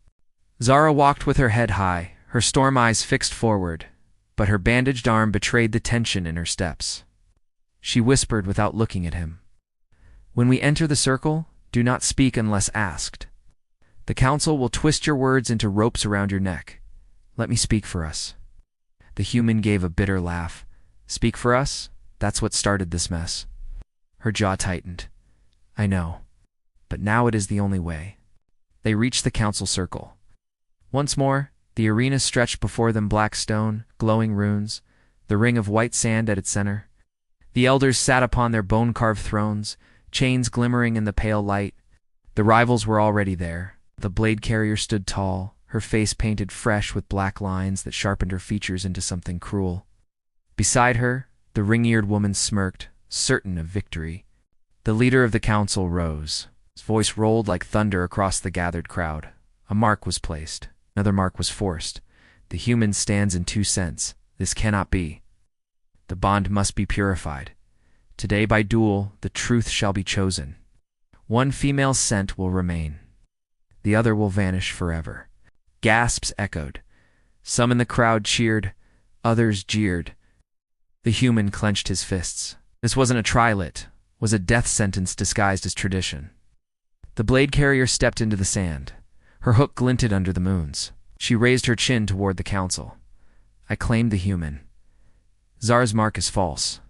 Zara walked with her head high, her storm eyes fixed forward, but her bandaged arm betrayed the tension in her steps. She whispered without looking at him, "When we enter the circle, do not speak unless asked. The council will twist your words into ropes around your neck. Let me speak for us." The human gave a bitter laugh. "Speak for us? That's what started this mess." Her jaw tightened. "I know, but now it is the only way." They reached the council circle. Once more, the arena stretched before them, black stone, glowing runes, the ring of white sand at its center. The elders sat upon their bone-carved thrones, chains glimmering in the pale light. The rivals were already there. The blade carrier stood tall, her face painted fresh with black lines that sharpened her features into something cruel. Beside her, the ring-eared woman smirked, certain of victory. The leader of the council rose. His voice rolled like thunder across the gathered crowd. A mark was placed. Another mark was forced. "The human stands in 2 cents. This cannot be. The bond must be purified. Today by duel, the truth shall be chosen. One female scent will remain. The other will vanish forever." Gasps echoed. Some in the crowd cheered, others jeered. The human clenched his fists. This wasn't a trial, was a death sentence disguised as tradition. The blade carrier stepped into the sand. Her hook glinted under the moons. She raised her chin toward the council. "I claim the human. Zara's mark is false.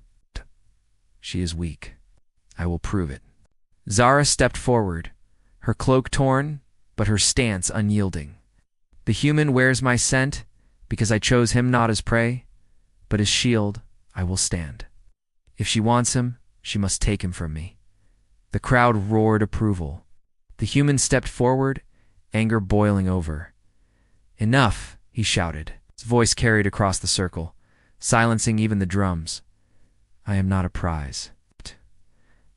She is weak. I will prove it." Zara stepped forward, her cloak torn, but her stance unyielding. "The human wears my scent because I chose him not as prey, but as shield I will stand. If she wants him, she must take him from me." The crowd roared approval. The human stepped forward, anger boiling over. "Enough," he shouted. His voice carried across the circle, silencing even the drums. "I am not a prize.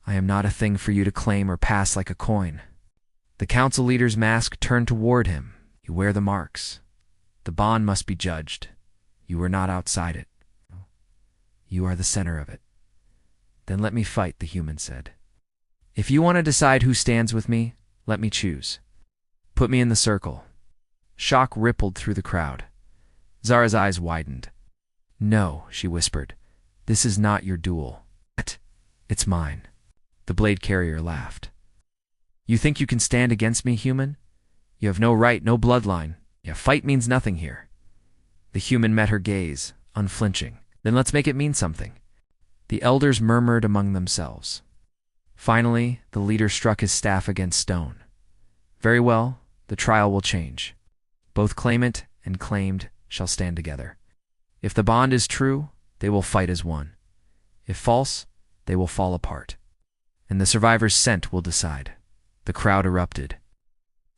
I am not a thing for you to claim or pass like a coin." The council leader's mask turned toward him. "You wear the marks. The bond must be judged. You are not outside it. You are the center of it." "Then let me fight," the human said. "If you want to decide who stands with me, let me choose. Put me in the circle." Shock rippled through the crowd. Zara's eyes widened. "No," she whispered. "This is not your duel. It's mine." The blade carrier laughed. "You think you can stand against me, human? You have no right, no bloodline. Yeah, fight means nothing here." The human met her gaze, unflinching. "Then let's make it mean something." The elders murmured among themselves. Finally, the leader struck his staff against stone. "Very well, the trial will change. Both claimant and claimed shall stand together. If the bond is true, they will fight as one. If false, they will fall apart. And the survivor's scent will decide." The crowd erupted.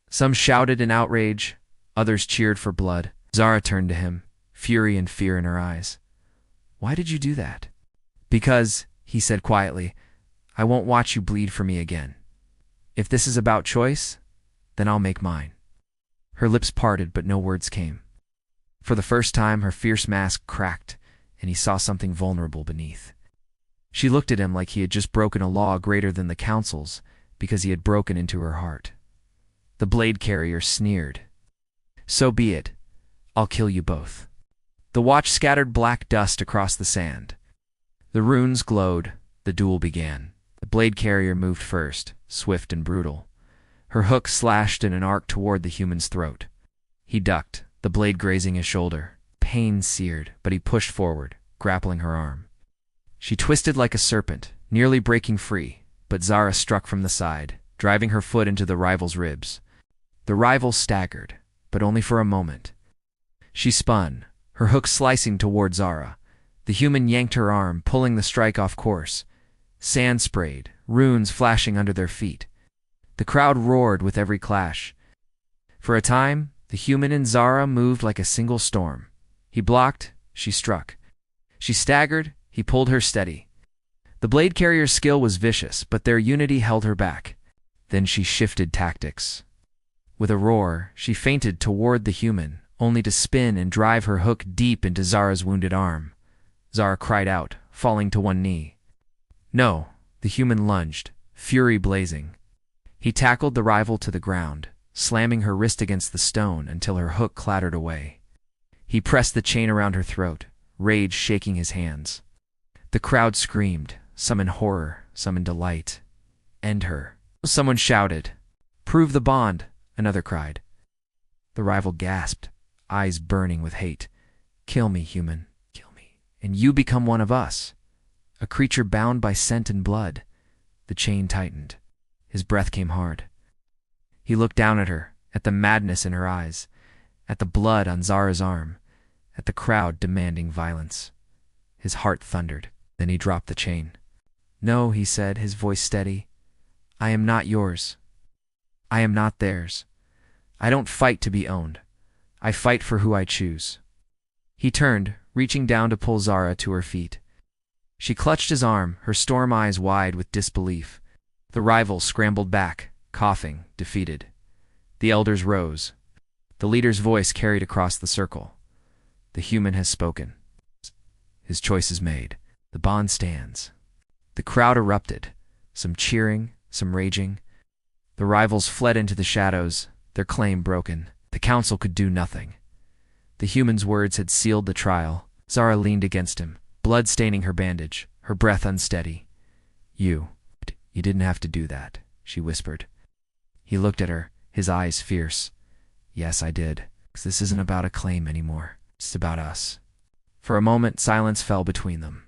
Some shouted in outrage, others cheered for blood. Zara turned to him, fury and fear in her eyes. "Why did you do that?" "Because," he said quietly, "I won't watch you bleed for me again. If this is about choice, then I'll make mine." Her lips parted, but no words came. For the first time, her fierce mask cracked, and he saw something vulnerable beneath. She looked at him like he had just broken a law greater than the council's, because he had broken into her heart. The blade carrier sneered. "So be it. I'll kill you both." The watch scattered black dust across the sand. The runes glowed. The duel began. The blade carrier moved first, swift and brutal. Her hook slashed in an arc toward the human's throat. He ducked, the blade grazing his shoulder. Pain seared, but he pushed forward, grappling her arm. She twisted like a serpent, nearly breaking free, but Zara struck from the side, driving her foot into the rival's ribs. The rival staggered, but only for a moment. She spun, her hook slicing toward Zara. The human yanked her arm, pulling the strike off course. Sand sprayed, runes flashing under their feet. The crowd roared with every clash. For a time, the human and Zara moved like a single storm. He blocked, she struck. She staggered, he pulled her steady. The blade carrier's skill was vicious, but their unity held her back. Then she shifted tactics. With a roar, she feinted toward the human, only to spin and drive her hook deep into Zara's wounded arm. Zara cried out, falling to one knee. "No," the human lunged, fury blazing. He tackled the rival to the ground, slamming her wrist against the stone until her hook clattered away. He pressed the chain around her throat, rage shaking his hands. The crowd screamed, some in horror, some in delight. "End her." Someone shouted. "Prove the bond," another cried. The rival gasped, eyes burning with hate. "Kill me, human, kill me, and you become one of us." A creature bound by scent and blood. The chain tightened. His breath came hard. He looked down at her, at the madness in her eyes, at the blood on Zara's arm, at the crowd demanding violence. His heart thundered. Then he dropped the chain. "No," he said, his voice steady. "I am not yours. I am not theirs. I don't fight to be owned. I fight for who I choose." He turned, reaching down to pull Zara to her feet. She clutched his arm, her storm eyes wide with disbelief. The rival scrambled back, coughing, defeated. The elders rose. The leader's voice carried across the circle. "The human has spoken. His choice is made. The bond stands." The crowd erupted, some cheering, some raging. The rivals fled into the shadows, their claim broken. The council could do nothing. The human's words had sealed the trial. Zara leaned against him, blood staining her bandage, her breath unsteady. You didn't have to do that," she whispered. He looked at her, his eyes fierce. "Yes, I did. 'Cause this isn't about a claim anymore. It's about us." For a moment, silence fell between them.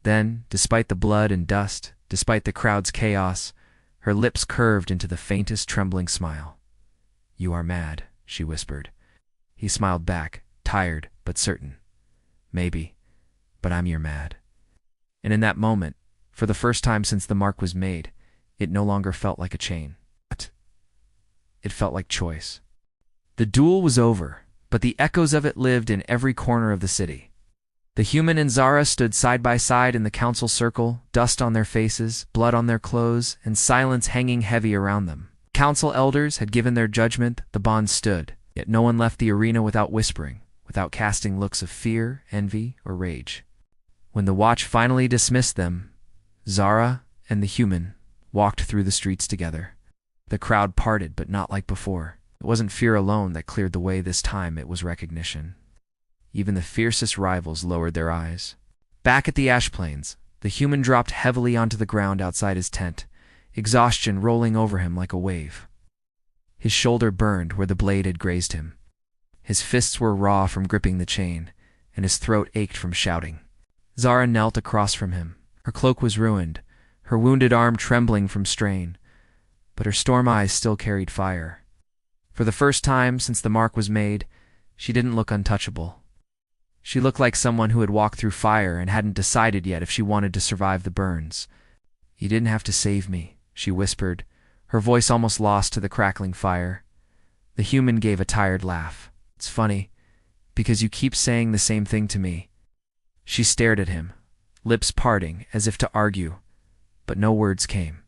Then, despite the blood and dust, despite the crowd's chaos, her lips curved into the faintest trembling smile. "You are mad," she whispered. He smiled back, tired but certain. "Maybe, but I'm your mad." And in that moment, for the first time since the mark was made, it no longer felt like a chain. It felt like choice. The duel was over, but the echoes of it lived in every corner of the city. The human and Zara stood side by side in the council circle, dust on their faces, blood on their clothes, and silence hanging heavy around them. Council elders had given their judgment, the bond stood, yet no one left the arena without whispering, without casting looks of fear, envy, or rage. When the watch finally dismissed them, Zara and the human walked through the streets together. The crowd parted, but not like before. It wasn't fear alone that cleared the way this time, it was recognition. Even the fiercest rivals lowered their eyes. Back at the ash plains, the human dropped heavily onto the ground outside his tent, exhaustion rolling over him like a wave. His shoulder burned where the blade had grazed him. His fists were raw from gripping the chain, and his throat ached from shouting. Zara knelt across from him. Her cloak was ruined, her wounded arm trembling from strain, but her storm eyes still carried fire. For the first time since the mark was made, she didn't look untouchable. She looked like someone who had walked through fire and hadn't decided yet if she wanted to survive the burns. "You didn't have to save me," she whispered, her voice almost lost to the crackling fire. The human gave a tired laugh. "It's funny, because you keep saying the same thing to me." She stared at him, lips parting as if to argue, but no words came.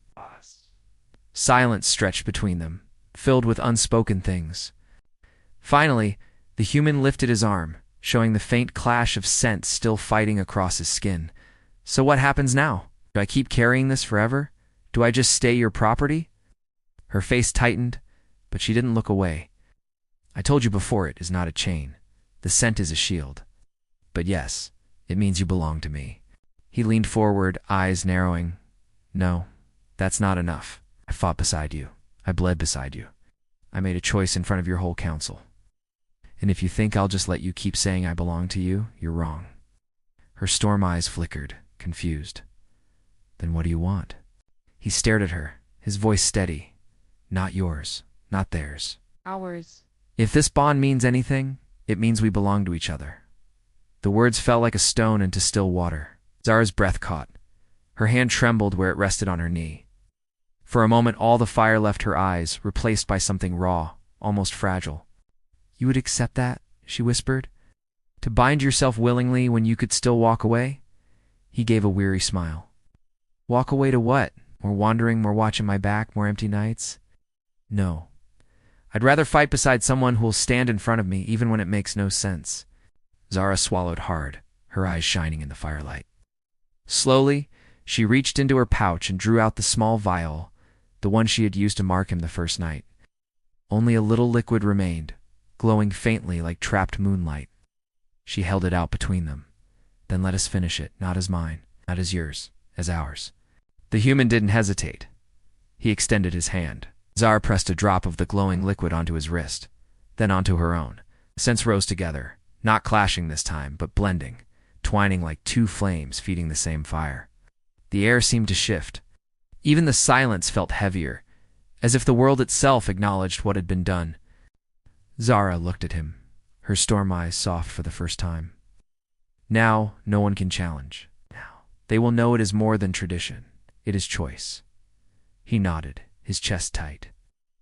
Silence stretched between them, filled with unspoken things. Finally, The human lifted his arm, showing the faint clash of scent still fighting across his skin. So what happens now? Do I keep carrying this forever? Do I just stay your property? Her face tightened, but she didn't look away. I told you before, it is not a chain. The scent is a shield. But yes, it means you belong to me. He leaned forward, eyes narrowing. No, that's not enough. I fought beside you. I bled beside you. I made a choice in front of your whole council. And if you think I'll just let you keep saying I belong to you, you're wrong. Her storm eyes flickered, confused. Then what do you want? He stared at her, his voice steady. Not yours, not theirs. Ours. If this bond means anything, it means we belong to each other. The words fell like a stone into still water. Zara's breath caught. Her hand trembled where it rested on her knee. For a moment all the fire left her eyes, replaced by something raw, almost fragile. You would accept that? She whispered. To bind yourself willingly when you could still walk away? He gave a weary smile. Walk away to what? More wandering, more watching my back, more empty nights? No. I'd rather fight beside someone who'll stand in front of me even when it makes no sense. Zara swallowed hard, her eyes shining in the firelight. Slowly, she reached into her pouch and drew out the small vial, the one she had used to mark him the first night. Only a little liquid remained, glowing faintly like trapped moonlight. She held it out between them. Then let us finish it, not as mine, not as yours, as ours. The human didn't hesitate. He extended his hand. Zara pressed a drop of the glowing liquid onto his wrist, then onto her own. The scents rose together, not clashing this time, but blending, twining like two flames feeding the same fire. The air seemed to shift. Even the silence felt heavier, as if the world itself acknowledged what had been done. Zara looked at him, her storm eyes soft for the first time. Now, no one can challenge. Now, they will know it is more than tradition. It is choice. He nodded, his chest tight.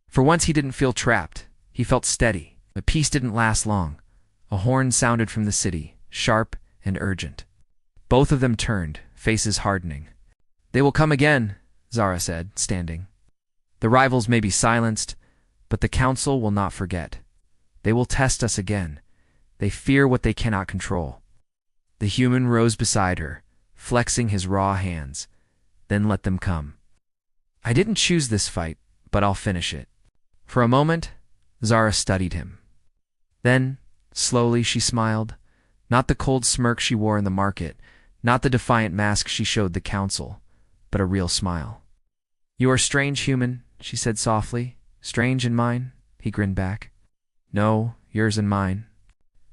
For once he didn't feel trapped. He felt steady. But peace didn't last long. A horn sounded from the city, sharp and urgent. Both of them turned, faces hardening. They will come again, Zara said, standing. The rivals may be silenced, but the council will not forget. They will test us again. They fear what they cannot control. The human rose beside her, flexing his raw hands. Then let them come. I didn't choose this fight, but I'll finish it. For a moment, Zara studied him. Then, slowly, she smiled. Not the cold smirk she wore in the market, not the defiant mask she showed the council, but a real smile. You are strange, human, she said softly. Strange in mine? He grinned back. No, yours and mine.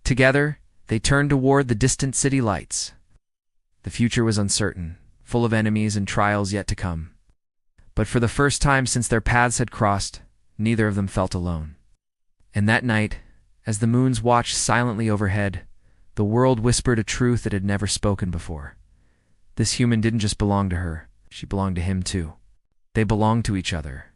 Together, they turned toward the distant city lights. The future was uncertain, full of enemies and trials yet to come. But for the first time since their paths had crossed, neither of them felt alone. And that night, as the moons watched silently overhead, the world whispered a truth it had never spoken before. This human didn't just belong to her, she belonged to him too. They belonged to each other,